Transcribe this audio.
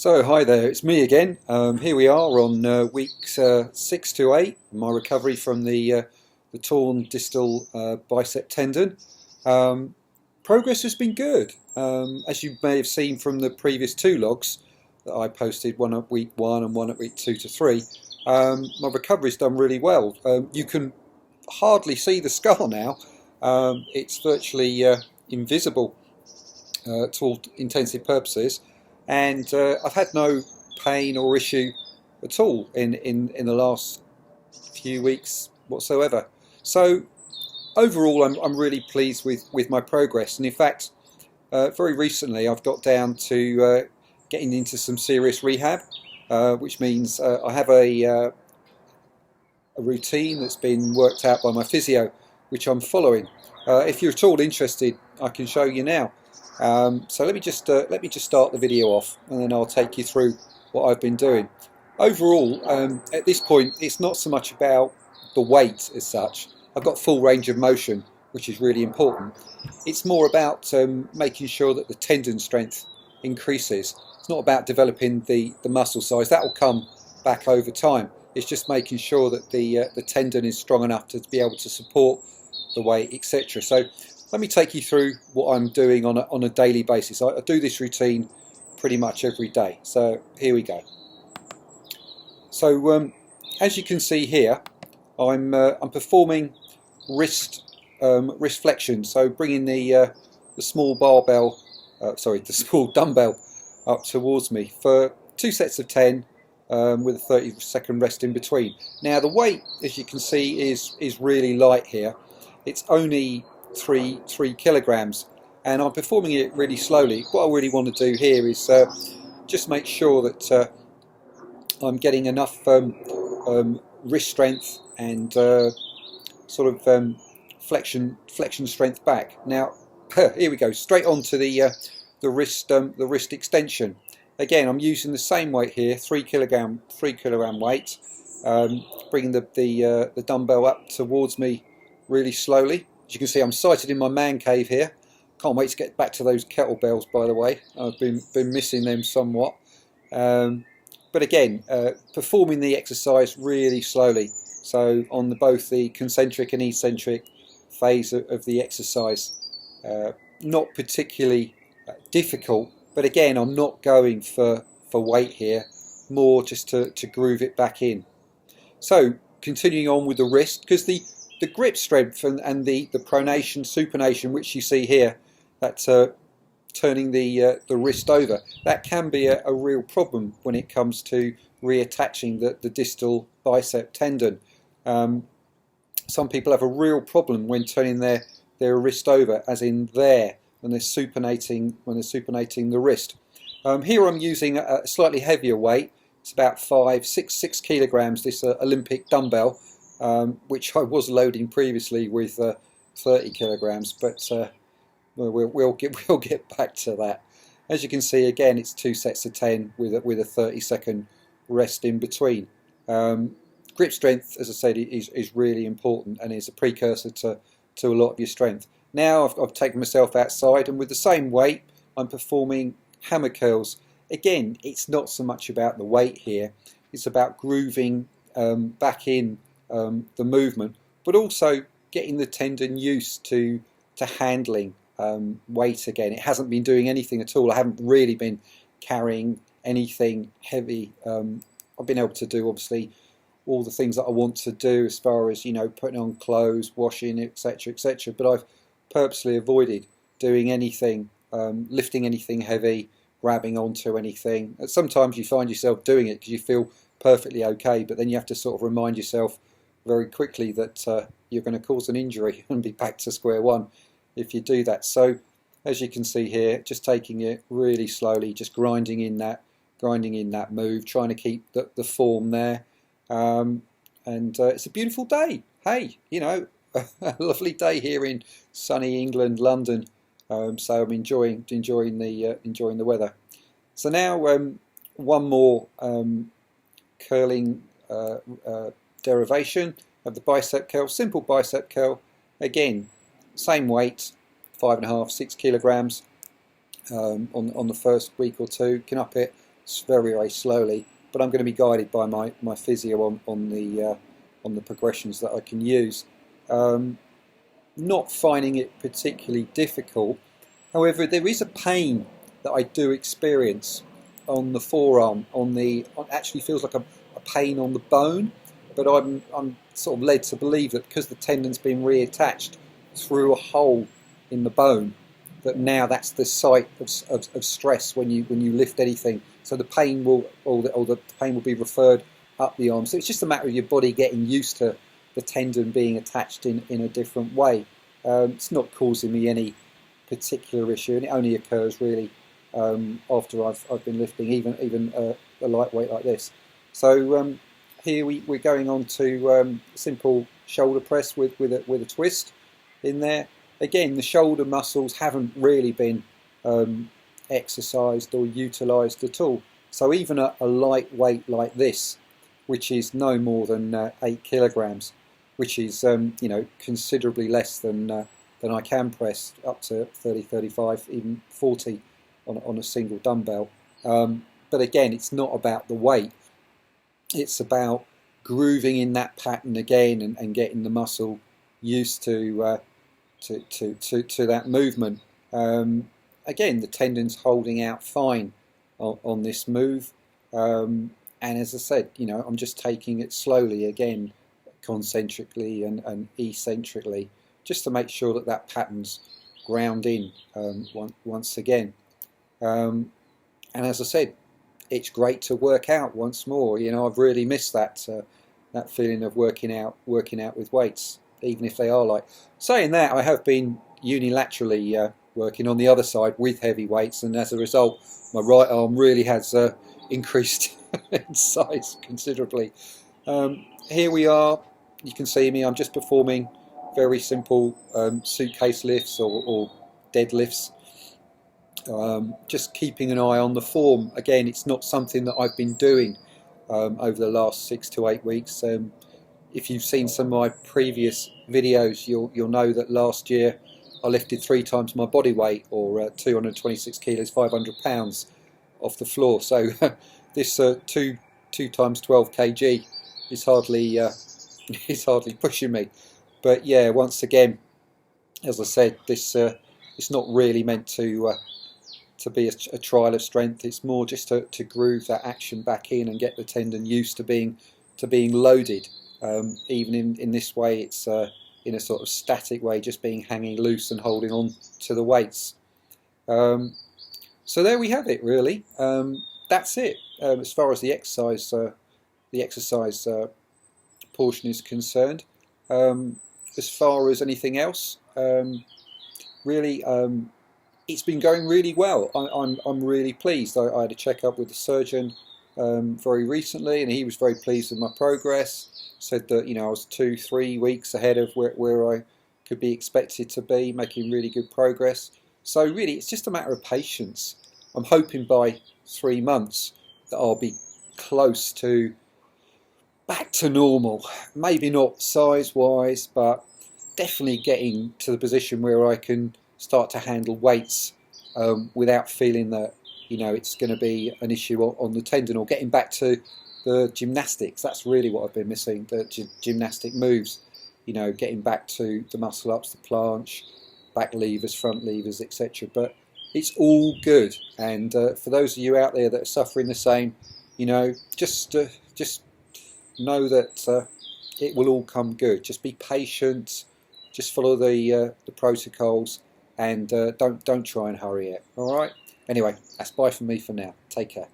So hi there, it's me again. Here we are on weeks 6 to 8, my recovery from the torn distal bicep tendon. Progress has been good. As you may have seen from the previous two logs that I posted, one at week 1 and one at week 2 to 3, my recovery's done really well. You can hardly see the scar now. It's virtually invisible to all intensive purposes. And I've had no pain or issue at all in the last few weeks whatsoever. So overall, I'm really pleased with my progress. And in fact, very recently I've got down to getting into some serious rehab, which means I have a routine that's been worked out by my physio, which I'm following. If you're at all interested, I can show you now. So let me just start the video off, and then I'll take you through what I've been doing. Overall, at this point, it's not so much about the weight as such. I've got full range of motion, which is really important. It's more about making sure that the tendon strength increases. It's not about developing the muscle size. That will come back over time. It's just making sure that the tendon is strong enough to be able to support the weight, etc. So let me take you through what I'm doing on a daily basis. I do this routine pretty much every day. So here we go. So as you can see here, I'm performing wrist flexion. So bringing the small barbell, the small dumbbell up towards me for 2 sets of 10 with a 30-second rest in between. Now the weight, as you can see, is really light here. It's only 3 kilograms, and I'm performing it really slowly. What I really want to do here is just make sure that I'm getting enough wrist strength and flexion strength back. Now here we go, straight on to the wrist extension. Again, I'm using the same weight here, 3 kilogram weight, bringing the dumbbell up towards me really slowly. As you can see, I'm sighted in my man cave here. Can't wait to get back to those kettlebells, by the way. I've been missing them somewhat. But again, performing the exercise really slowly. So on both the concentric and eccentric phase of the exercise. Not particularly difficult, but again, I'm not going for weight here, more just to groove it back in. So continuing on with the wrist, because the grip strength and the pronation, supination, which you see here, that's turning the wrist over, that can be a real problem when it comes to reattaching the distal bicep tendon. Some people have a real problem when turning their wrist over, as in there, when they're supinating the wrist. Here I'm using a slightly heavier weight. It's about 6 kilograms, this Olympic dumbbell, which I was loading previously with 30 kilograms, but we'll get back to that. As you can see, again, it's 2 sets of 10 with a 30-second rest in between. Grip strength, as I said, is really important and is a precursor to a lot of your strength. Now I've taken myself outside, and with the same weight, I'm performing hammer curls. Again, it's not so much about the weight here. It's about grooving back in the movement, but also getting the tendon used to handling weight again. It hasn't been doing anything at all. I haven't really been carrying anything heavy. I've been able to do, obviously, all the things that I want to do as far as, putting on clothes, washing, etc., etc. But I've purposely avoided doing anything, lifting anything heavy, grabbing onto anything. And sometimes you find yourself doing it because you feel perfectly okay, but then you have to sort of remind yourself very quickly that you're going to cause an injury and be back to square one if you do that. So as you can see here, just taking it really slowly, just grinding in that move, trying to keep the form there. And it's a beautiful day. Hey, a lovely day here in sunny England, London. So I'm enjoying the weather. So now one more curling derivation of the bicep curl, simple bicep curl. Again, same weight, 5.5, 6 kilograms on the first week or two. Can up it very, very slowly. But I'm going to be guided by my physio on the progressions that I can use. Not finding it particularly difficult. However, there is a pain that I do experience on the forearm. Actually feels like a pain on the bone, but I'm sort of led to believe that because the tendon's been reattached through a hole in the bone, that now that's the site of stress when you lift anything. So the pain the pain will be referred up the arm. So it's just a matter of your body getting used to the tendon being attached in a different way. It's not causing me any particular issue, and it only occurs really after I've been lifting even a lightweight like this. So here we're going on to simple shoulder press with a twist in there. Again, the shoulder muscles haven't really been exercised or utilised at all. So even a light weight like this, which is no more than 8 kilograms, which is considerably less than I can press, up to 30, 35, even 40 on a single dumbbell. But again, it's not about the weight. It's about grooving in that pattern again and getting the muscle used to that movement. Again, the tendon's holding out fine on this move, and as I said, I'm just taking it slowly again, concentrically and eccentrically, just to make sure that pattern's ground in once again. And as I said, it's great to work out once more. I've really missed that feeling of working out with weights, even if they are light. Saying that, I have been unilaterally working on the other side with heavy weights, and as a result, my right arm really has increased in size considerably. Here we are. You can see me. I'm just performing very simple suitcase lifts or deadlifts. Just keeping an eye on the form. Again, it's not something that I've been doing over the last 6 to 8 weeks. If you've seen some of my previous videos, you'll know that last year I lifted 3 times my body weight, or 226 kilos, 500 pounds off the floor. So this 2 times 12 kg is hardly pushing me. But yeah, once again, as I said, this it's not really meant to be a trial of strength. It's more just to groove that action back in and get the tendon used to being loaded. Even in this way, it's in a sort of static way, just being hanging loose and holding on to the weights. So there we have it, really. That's it as far as the exercise portion is concerned. As far as anything else, really, it's been going really well. I'm really pleased. I had a checkup with the surgeon very recently, and he was very pleased with my progress. Said that I was 2-3 weeks ahead of where I could be expected to be, making really good progress. So really, it's just a matter of patience. I'm hoping by 3 months that I'll be close to back to normal. Maybe not size-wise, but definitely getting to the position where I can start to handle weights without feeling that it's going to be an issue on the tendon, or getting back to the gymnastics. That's really what I've been missing, the gymnastic moves, getting back to the muscle ups, the planche, back levers, front levers, etc. But it's all good, and for those of you out there that are suffering the same, just know that it will all come good. Just be patient, just follow the protocols, and don't try and hurry it. All right. Anyway, that's bye from me for now. Take care.